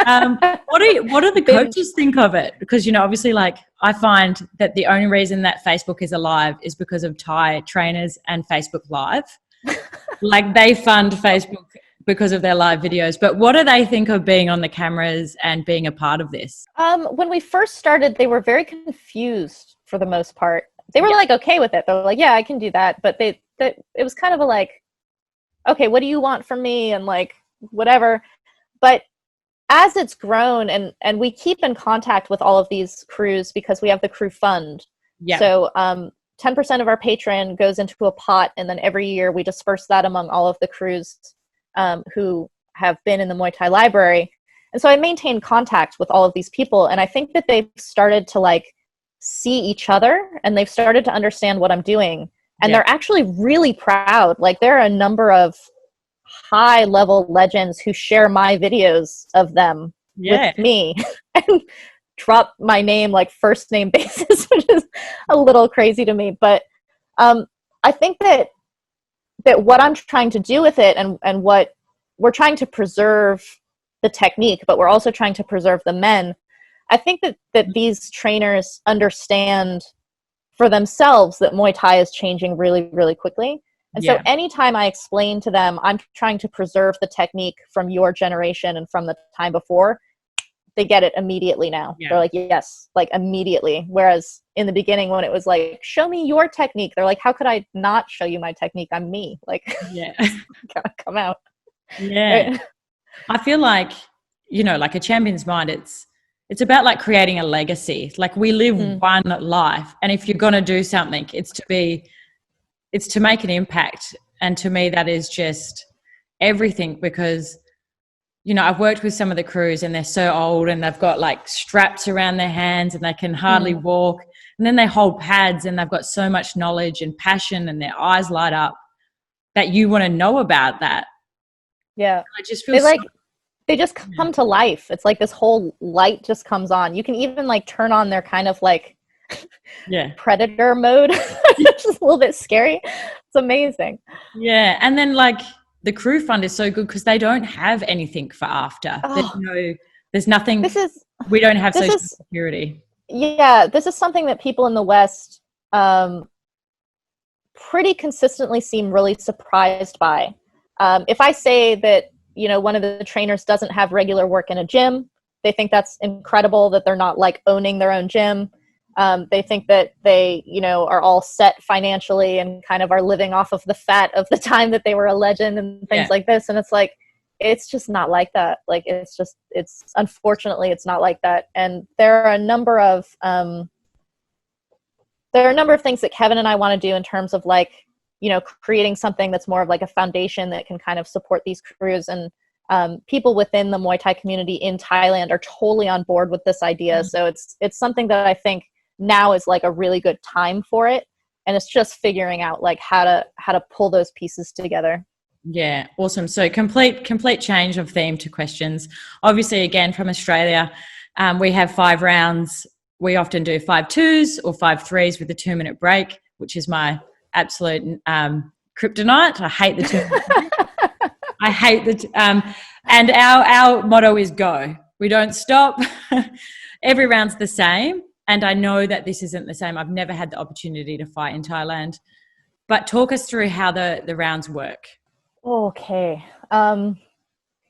Speaker 1: What do the coaches think of it? Because, obviously, like, I find that the only reason that Facebook is alive is because of Thai trainers and Facebook Live. Like, they fund Facebook because of their live videos. But what do they think of being on the cameras and being a part of this?
Speaker 2: When we first started, they were very confused for the most part. They were like, okay with it. They were like, yeah, I can do that. But it was kind of a like, okay, what do you want from me? And like, whatever. But as it's grown, and we keep in contact with all of these crews because we have the crew fund. Yeah. So 10% of our Patreon goes into a pot, and then every year we disperse that among all of the crews who have been in the Muay Thai library. And so I maintain contact with all of these people, and I think that they've started to like see each other, and they've started to understand what I'm doing, and they're actually really proud. Like, there are a number of high level legends who share my videos of them with me and drop my name like first name basis, which is a little crazy to me. But I think that what I'm trying to do with it, and what we're trying to preserve the technique, but we're also trying to preserve the men. I think that these trainers understand for themselves that Muay Thai is changing really, really quickly. And so anytime I explain to them, I'm trying to preserve the technique from your generation and from the time before, they get it immediately now. They're like, yes, like immediately. Whereas in the beginning, when it was like, show me your technique, they're like, how could I not show you my technique? I'm me. Like, gotta come out.
Speaker 1: Yeah. Right? I feel like, like a champion's mind, it's about like creating a legacy. Like, we live one life. And if you're going to do something, it's to make an impact. And to me, that is just everything, because, I've worked with some of the crews, and they're so old, and they've got like straps around their hands, and they can hardly walk. And then they hold pads, and they've got so much knowledge and passion, and their eyes light up that you want to know about that. Yeah. I just feel
Speaker 2: they just come to life. It's like this whole light just comes on. You can even like turn on their kind of like predator mode, which is a little bit scary. It's amazing.
Speaker 1: Yeah. And then like the crew fund is so good because they don't have anything for after. There's nothing. We don't have social security.
Speaker 2: Yeah. This is something that people in the West pretty consistently seem really surprised by. If I say that, one of the trainers doesn't have regular work in a gym, they think that's incredible, that they're not like owning their own gym. They think that they, are all set financially and kind of are living off of the fat of the time that they were a legend and things like this. And it's like, it's just not like that. Like, unfortunately, it's not like that. And there are a number of things that Kevin and I want to do in terms of like, creating something that's more of like a foundation that can kind of support these crews. And people within the Muay Thai community in Thailand are totally on board with this idea. So it's something that I think now is like a really good time for it. And it's just figuring out like how to pull those pieces together.
Speaker 1: Yeah, awesome. So complete change of theme to questions. Obviously, again, from Australia, we have 5 rounds. We often do 5 2s or 5 3s with a 2-minute break, which is my absolute kryptonite. I hate the 2-minute break. I hate and our motto is go. We don't stop. Every round's the same. And I know that this isn't the same. I've never had the opportunity to fight in Thailand. But talk us through how the rounds work.
Speaker 2: Okay. In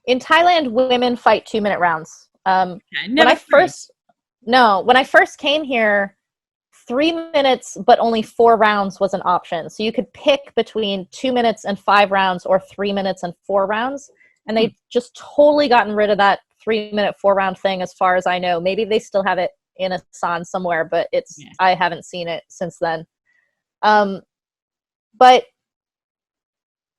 Speaker 2: Thailand, women fight 2-minute rounds. When I first came here, 3 minutes, but only 4 rounds was an option. So you could pick between 2 minutes and 5 rounds or 3 minutes and 4 rounds. And they just totally gotten rid of that 3-minute, 4-round thing, as far as I know. Maybe they still have it in a san somewhere, but I haven't seen it since then. But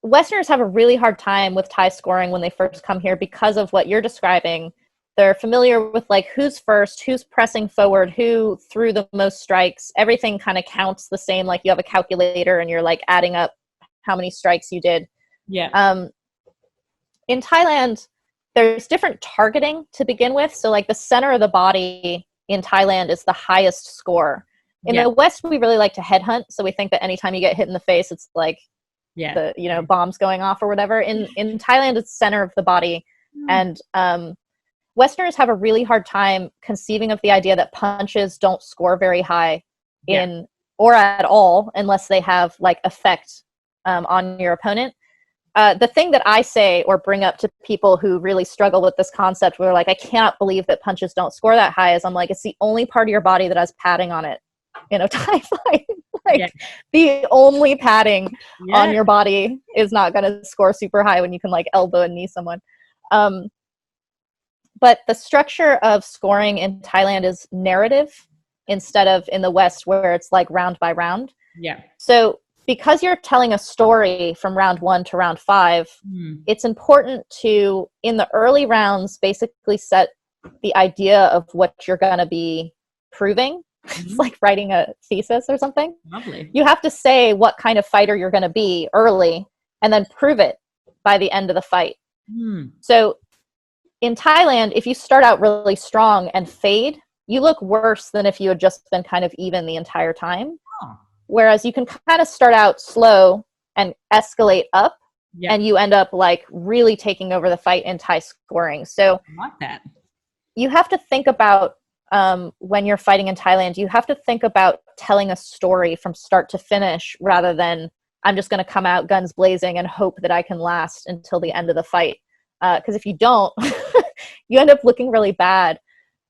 Speaker 2: Westerners have a really hard time with Thai scoring when they first come here because of what you're describing. They're familiar with like who's first, who's pressing forward, who threw the most strikes. Everything kind of counts the same. Like you have a calculator and you're like adding up how many strikes you did. Yeah. In Thailand, there's different targeting to begin with. So like the center of the body in Thailand is the highest score. In the West, we really like to headhunt. So we think that anytime you get hit in the face, it's like the bombs going off or whatever. In Thailand, it's center of the body. And Westerners have a really hard time conceiving of the idea that punches don't score very high or at all unless they have like effect on your opponent. The thing that I say or bring up to people who really struggle with this concept, where like, I cannot believe that punches don't score that high, is I'm like, it's the only part of your body that has padding on it in a Thai fight. The only padding on your body is not going to score super high when you can like elbow and knee someone. But the structure of scoring in Thailand is narrative instead of in the West where it's like round by round. Yeah. So because you're telling a story from round 1 to round 5, it's important to, in the early rounds, basically set the idea of what you're going to be proving. It's like writing a thesis or something. Lovely. You have to say what kind of fighter you're going to be early and then prove it by the end of the fight. So in Thailand, if you start out really strong and fade, you look worse than if you had just been kind of even the entire time. Whereas you can kind of start out slow and escalate up, and you end up like really taking over the fight in Thai scoring. So I like that. You have to think about when you're fighting in Thailand, you have to think about telling a story from start to finish rather than I'm just going to come out guns blazing and hope that I can last until the end of the fight. Because if you don't, you end up looking really bad.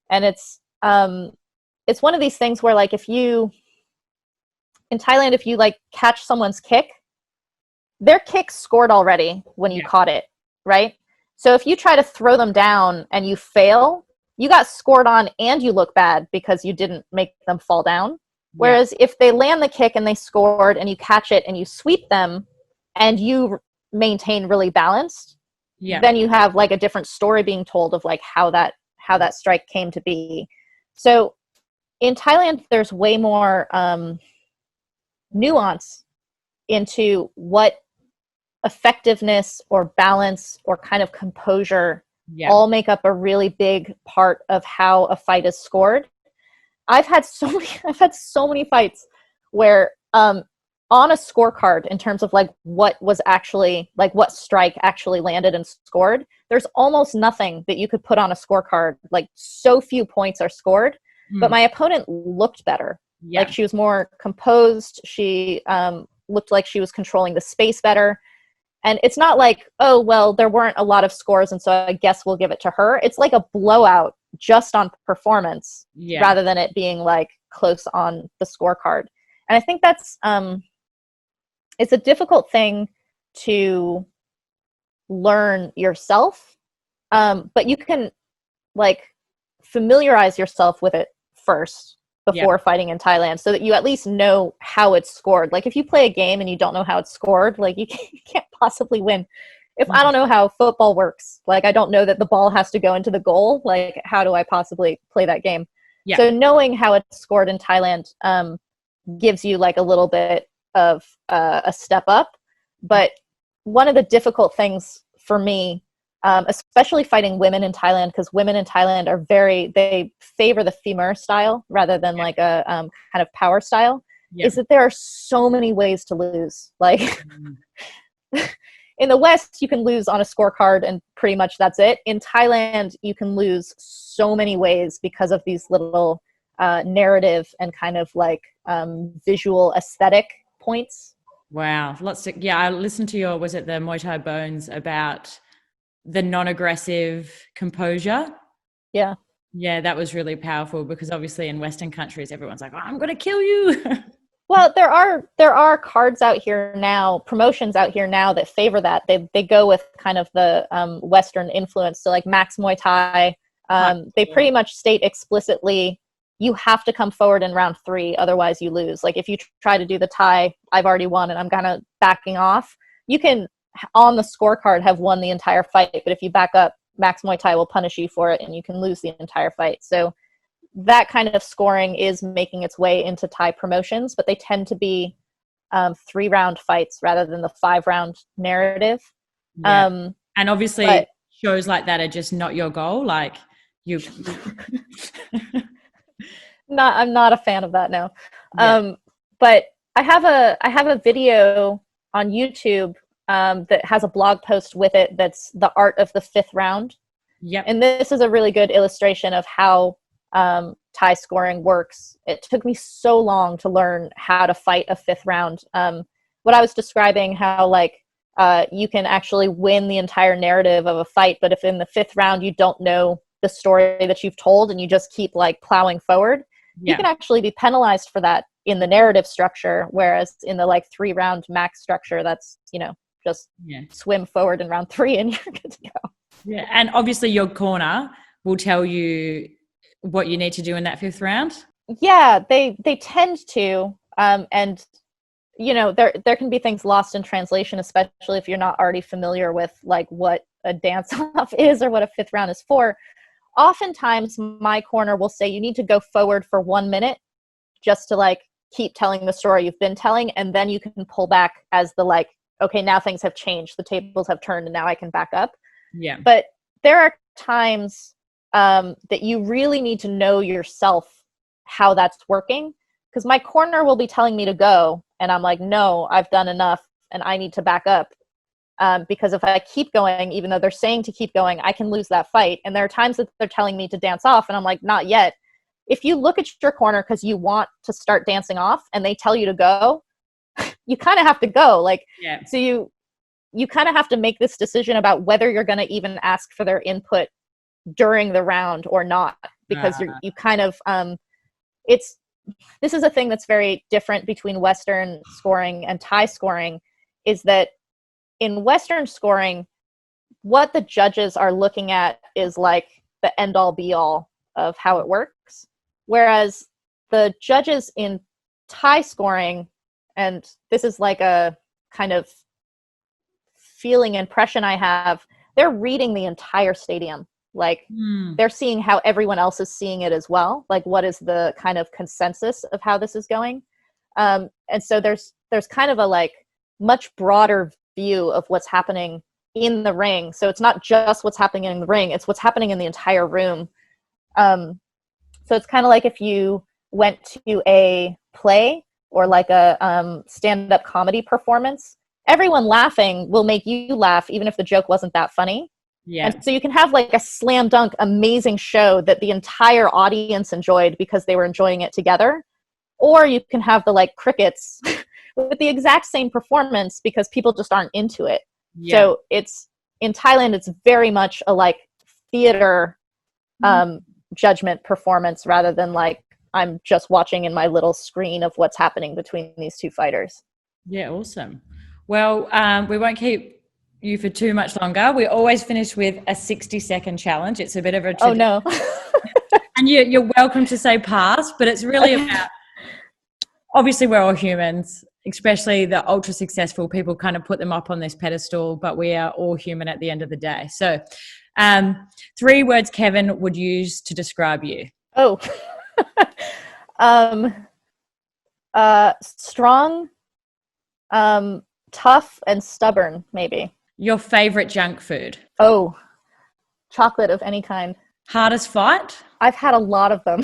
Speaker 2: And it's one of these things where like in Thailand, if you like catch someone's kick, their kick scored already when you caught it, right? So if you try to throw them down and you fail, you got scored on and you look bad because you didn't make them fall down. Whereas if they land the kick and they scored and you catch it and you sweep them and you maintain really balanced, then you have like a different story being told of like how that strike came to be. So in Thailand, there's way more nuance into what effectiveness or balance or kind of composure all make up a really big part of how a fight is scored. I've had so many fights where on a scorecard, in terms of like what was actually like what strike actually landed and scored, there's almost nothing that you could put on a scorecard. Like so few points are scored, but my opponent looked better. Like she was more composed. She looked like she was controlling the space better. And it's not like, oh, well, there weren't a lot of scores, and so I guess we'll give it to her. It's like a blowout just on performance rather than it being like close on the scorecard. And I think that's it's a difficult thing to learn yourself, but you can like familiarize yourself with it first before fighting in Thailand, so that you at least know how it's scored. Like if you play a game and you don't know how it's scored, like you can't possibly win. If I don't know how football works, like I don't know that the ball has to go into the goal, like how do I possibly play that game? Yeah. So knowing how it's scored in Thailand gives you like a little bit of a step up. But one of the difficult things for me, especially fighting women in Thailand, because women in Thailand are they favor the femur style rather than like a kind of power style, is that there are so many ways to lose. Like in the West, you can lose on a scorecard and pretty much that's it. In Thailand, you can lose so many ways because of these little narrative and kind of like visual aesthetic points.
Speaker 1: Wow. I listened to was it the Muay Thai Bones about the non-aggressive composure?
Speaker 2: Yeah.
Speaker 1: Yeah, that was really powerful because obviously in Western countries, everyone's like, oh, I'm going to kill you.
Speaker 2: Well, there are cards out here now, promotions out here now that favor that. They go with kind of the Western influence. So like Max Muay Thai, they pretty much state explicitly, you have to come forward in round 3, otherwise you lose. Like if you try to do the Thai, I've already won and I'm kind of backing off, you can on the scorecard have won the entire fight, but if you back up, Max Muay Thai will punish you for it and you can lose the entire fight. So that kind of scoring is making its way into Thai promotions, but they tend to be 3-round fights rather than the 5-round narrative.
Speaker 1: Yeah. And obviously shows like that are just not your goal. Like you
Speaker 2: I'm not a fan of that now. But I have a video on YouTube that has a blog post with it that's the art of the 5th round.
Speaker 1: Yep.
Speaker 2: And this is a really good illustration of how Thai scoring works. It took me so long to learn how to fight a 5th round. What I was describing, how like you can actually win the entire narrative of a fight, but if in the 5th round you don't know the story that you've told and you just keep like plowing forward, you can actually be penalized for that in the narrative structure, whereas in the like 3-round max structure, that's, just swim forward in round 3 and you're good to go.
Speaker 1: Yeah, and obviously your corner will tell you what you need to do in that 5th round.
Speaker 2: Yeah, they tend to, and there can be things lost in translation, especially if you're not already familiar with like what a dance off is or what a 5th round is for. Oftentimes my corner will say you need to go forward for 1 minute just to like keep telling the story you've been telling, and then you can pull back as the like, okay, now things have changed, the tables have turned and now I can back up.
Speaker 1: Yeah.
Speaker 2: But there are times that you really need to know yourself how that's working, because my corner will be telling me to go and I'm like, no, I've done enough and I need to back up, because if I keep going, even though they're saying to keep going, I can lose that fight. And there are times that they're telling me to dance off and I'm like, not yet. If you look at your corner because you want to start dancing off and they tell you to go, you kind of have to go. Like, so you kind of have to make this decision about whether you're going to even ask for their input during the round or not, because you kind of this is a thing that's very different between Western scoring and Thai scoring, is that in Western scoring, what the judges are looking at is like the end all be all of how it works, whereas the judges in Thai scoring, and this is like a kind of feeling impression I have, they're reading the entire stadium. Like they're seeing how everyone else is seeing it as well. Like what is the kind of consensus of how this is going? And so there's kind of a like much broader view of what's happening in the ring. So it's not just what's happening in the ring, it's what's happening in the entire room. So it's kind of like if you went to a play or like a stand-up comedy performance, everyone laughing will make you laugh even if the joke wasn't that funny. Yeah. And so you can have like a slam dunk amazing show that the entire audience enjoyed because they were enjoying it together. Or you can have the like crickets with the exact same performance because people just aren't into it. Yeah. So it's in Thailand, it's very much a like theater judgment performance rather than like I'm just watching in my little screen of what's happening between these two fighters.
Speaker 1: Yeah, awesome. Well, we won't keep you for too much longer. We always finish with a 60-second challenge. It's a bit of a
Speaker 2: Oh no.
Speaker 1: And you're welcome to say pass, but it's really about, obviously we're all humans, especially the ultra successful people kind of put them up on this pedestal, but we are all human at the end of the day. So 3 words Kevin would use to describe you.
Speaker 2: Oh, strong, tough, and stubborn, maybe.
Speaker 1: Your favorite junk food?
Speaker 2: Oh, chocolate of any kind.
Speaker 1: Hardest fight?
Speaker 2: I've had a lot of them.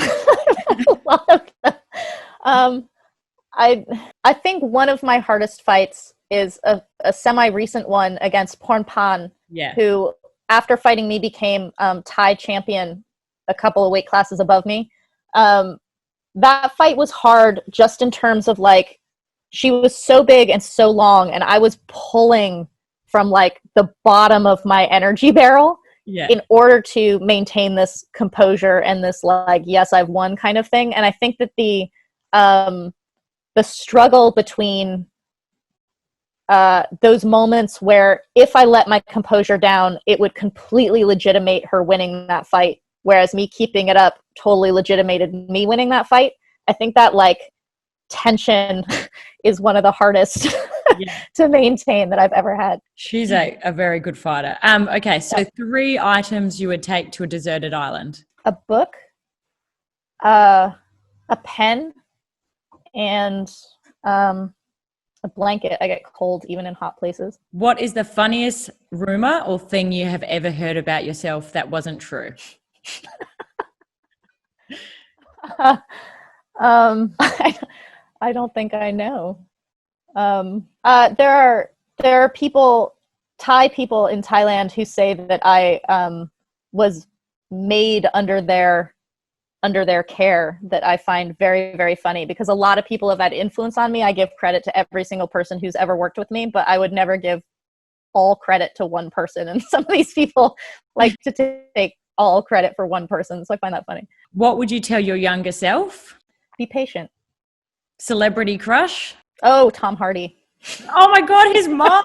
Speaker 2: I think one of my hardest fights is a semi-recent one against Pornpan, who, after fighting me, became Thai champion a couple of weight classes above me. That fight was hard just in terms of, like, she was so big and so long, and I was pulling from, like, the bottom of my energy barrel in order to maintain this composure and this, like, yes, I've won kind of thing. And I think that the struggle between those moments where if I let my composure down, it would completely legitimate her winning that fight, whereas me keeping it up totally legitimated me winning that fight. I think that, like, tension is one of the hardest to maintain that I've ever had.
Speaker 1: She's a very good fighter. Okay, so 3 items you would take to a deserted island.
Speaker 2: A book, a pen, and a blanket. I get cold even in hot places.
Speaker 1: What is the funniest rumor or thing you have ever heard about yourself that wasn't true? I don't think I know. There are people, Thai people in Thailand, who say that I was made under their care, that I find very, very funny, because a lot of people have had influence on me. I give credit to every single person who's ever worked with me, but I would never give all credit to one person. And some of these people like to take all credit for one person. So I find that funny. What would you tell your younger self?
Speaker 2: Be patient.
Speaker 1: Celebrity crush?
Speaker 2: Oh, Tom Hardy.
Speaker 1: Oh my God, he's mine.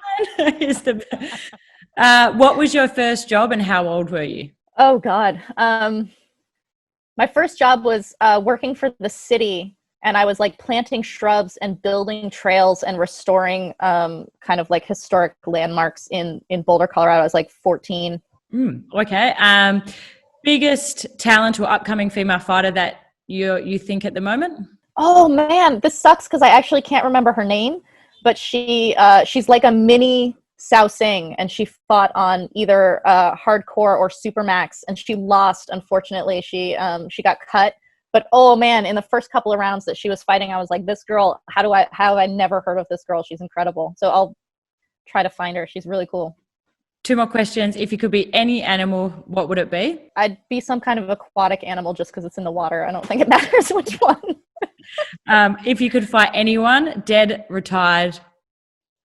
Speaker 1: He's the best. What was your first job and how old were you?
Speaker 2: Oh God. My first job was working for the city, and I was, like, planting shrubs and building trails and restoring kind of, like, historic landmarks in Boulder, Colorado. I was like 14.
Speaker 1: Okay. Biggest talent or upcoming female fighter that you think at the moment?
Speaker 2: Oh man, this sucks because I actually can't remember her name, but she's like a mini Sao Sing, and she fought on either hardcore or supermax, and she lost. Unfortunately, she got cut. But oh man, in the first couple of rounds that she was fighting, I was like, this girl, how have I never heard of this girl? She's incredible. So I'll try to find her. She's really cool.
Speaker 1: 2 more questions. If you could be any animal, what would it be?
Speaker 2: I'd be some kind of aquatic animal just because it's in the water. I don't think it matters which one.
Speaker 1: If you could fight anyone, dead, retired,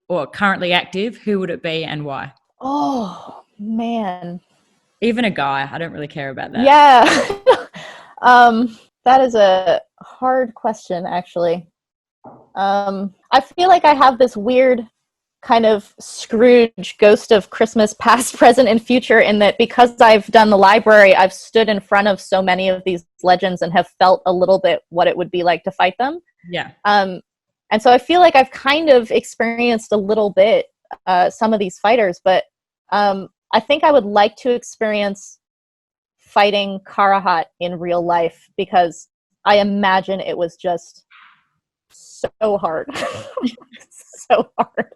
Speaker 1: or currently active, who would it be and why?
Speaker 2: Oh, man.
Speaker 1: Even a guy. I don't really care about that.
Speaker 2: Yeah. That is a hard question, actually. I feel like I have this weird kind of Scrooge ghost of Christmas past, present, and future, in that because I've done the library, I've stood in front of so many of these legends and have felt a little bit what it would be like to fight them.
Speaker 1: Yeah.
Speaker 2: And so I feel like I've kind of experienced a little bit some of these fighters, but I think I would like to experience fighting Karahat in real life, because I imagine it was just so hard. So hard.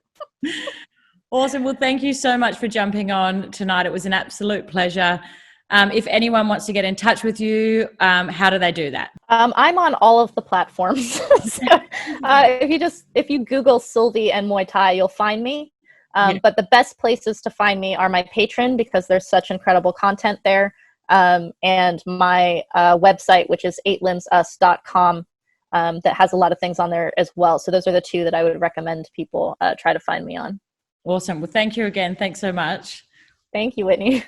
Speaker 1: Awesome. Well, thank you so much for jumping on tonight. It was an absolute pleasure. If anyone wants to get in touch with you, how do they do that?
Speaker 2: I'm on all of the platforms. So, if you Google Sylvie and Muay Thai, you'll find me. But the best places to find me are my Patreon, because there's such incredible content there, and my website, which is 8limbsus.com. That has a lot of things on there as well. So those are the 2 that I would recommend people try to find me on.
Speaker 1: Awesome. Well, thank you again. Thanks so much.
Speaker 2: Thank you, Whitney.